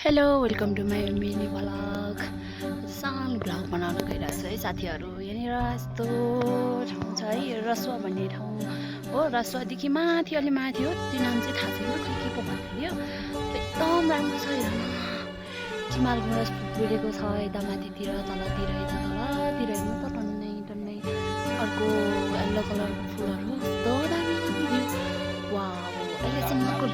Hello welcome to my mini vlog सानो vlog बनाउन गइरहेको छु है साथीहरू। यहाँनिर यस्तो ठाउँ छ है, रसुवा भन्ने ठाउँ हो। रसुवादेखि माथि अलि माथि हो, त्यो नाम चाहिँ थाहा छैन, खै के पो भन्थ्यो। एकदम राम्रो छ। हेर्नु चिमालको रस फुलेको छ यता माथितिर, तलतिर, यता तलतिर हेर्नु त टन्नै टन्नै। अर्को येल्लो कलरको फुलहरू कस्तो दामी दामी भ्यू। वाउ, अहिलेसम्मको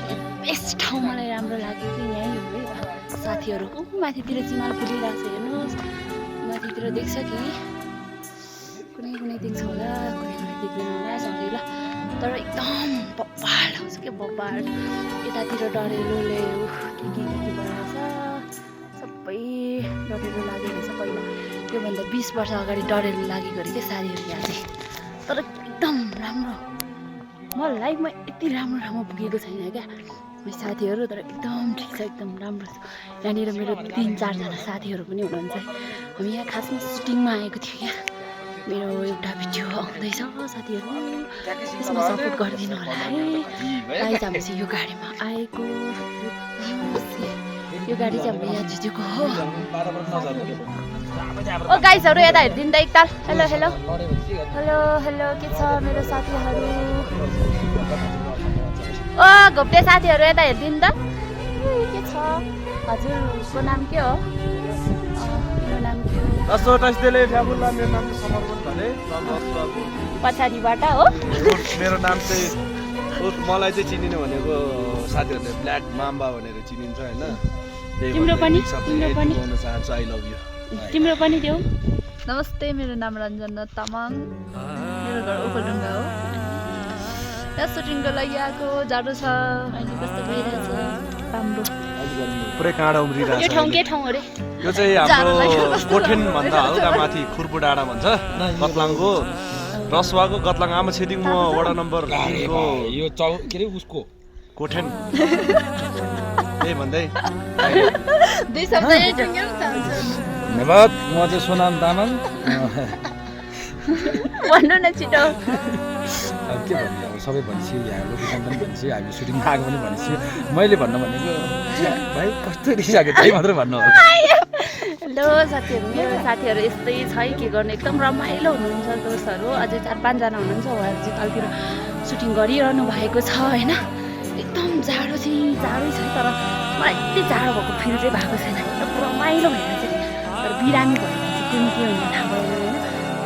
बेस्ट ठाउँ मलाई राम्रो लाग्यो कि यहीँ हो है। साथीहरू माथितिर चिमाल फुलिरहेको छ, हेर्नुहोस् माथितिर देख्छ कि कुनै कुनै देख्छ होला, कुनै कुनै देख्दैन होला सधैँ ल। तर एकदम बब्बाड ठाउँ छ क्या, बब्बाड। यतातिर डढेलोले के भइरहेछ, सबै डढेलो लागेको रहेछ। पहिला योभन्दा 20 वर्ष अगाडि डढेलो लागेको अरे क्या साथीहरू यहाँ चाहिँ। तर एकदम राम्रो, म लाइफमा यति राम्रो ठाउँमा पुगेको छैन क्या साथीहरू। तर एकदम ठिक छ, एकदम राम्रो छ। यहाँनिर मेरो 3-4 जना साथीहरू पनि हुनुहुन्छ। हामी यहाँ खासमा सुटिङमा आएको थियो क्या। मेरो एउटा भिडियो आउँदैछ साथीहरू, त्यसमा सपोर्ट गरिदिनु होला है। गाइज हामी चाहिँ यो गाडीमा आएको, यो गाडी चाहिँ हाम्रो यहाँ जिजुको हो। ओ गाइजहरू यता हेरिदिनु त एकताल। हेलो हेलो हेलो हेलो, के छ मेरो साथीहरू? ओ घोप्टे साथीहरू यता हेरिदिनु त, के छ? हजुरको नाम के हो? मेरो नाम के हो? पछाडिबाट हो। मेरो नाम चाहिँ मलाई चाहिँ चिनिनु भनेको साथीहरूले ब्ल्याक माम्बा भनेर चिनिन्छ होइन। तिम्रो पनि चाहन्छु आई लभ यु। तिम्रो पनि देऊ। नमस्ते, मेरो नाम रञ्जना तामाङ, मेरो घर ओखलढुङ्गा हो। यहाँ सुटिङको लागि आएको, जाडो छ अहिले, कस्तो भइरहेछ राम्रो। पुरै काँडा उम्रिरहेछ। यो ठाउँ के ठाउँ अरे? यो चाहिँ हाम्रो कोठेन भन्दा हल्का माथि खुर्पु डाँडा भन्छ, गतलाङको रसुवाको गतलाङ आमा छिरिङ वडा नम्बर 3 को यो के अरे उसको कोठेन। त्यही भन्दै दुई शब्द यही टुङ्ग्याउन चाहन्छु। धन्यवाद। म चाहिँ सोनाम तामाङ। भन्नु न छिटो। अब के भन्नु, अब सबै भनिसक्यो, यहाँ लोकेसन पनि भनिसक्यो, हामी सुटिङ आएको पनि भनिसक्यो। मैले भन्नु भनेको भाइ कस्तो रिसाएको त्यही मात्रै भन्नु हो। हेलो साथीहरू, मेरो साथीहरू यस्तै छ है, के गर्ने, एकदम रमाइलो हुनुहुन्छ दोस्तहरू। अझै 4-5 जना हुनुहुन्छ, उहाँहरू चाहिँ तलतिर सुटिङ गरिरहनु भएको छ होइन। एकदम जाडो चाहिँ जाडै छ, तर मलाई यति जाडो भएको फिल चाहिँ भएको छैन। एकदम रमाइलो भइरहेछ। तर बिरामी भयो भने चाहिँ कुन के हुन्छ थाहा भएन होइन।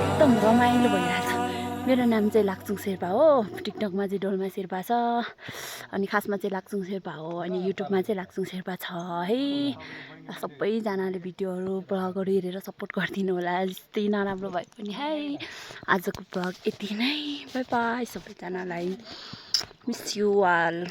एकदम रमाइलो भइरहेछ। मेरो नाम चाहिँ लाक्चुङ शेर्पा हो। टिकटकमा चाहिँ डोल्मा शेर्पा छ, अनि खासमा चाहिँ लाक्चुङ शेर्पा हो, अनि युट्युबमा चाहिँ लाक्चुङ शेर्पा छ है। सबैजनाले भिडियोहरू ब्लगहरू हेरेर सपोर्ट गरिदिनु होला, जस्तै नराम्रो भए पनि है। आजको ब्लग यति नै, बाई बाई सबैजनालाई, मिस यु अल।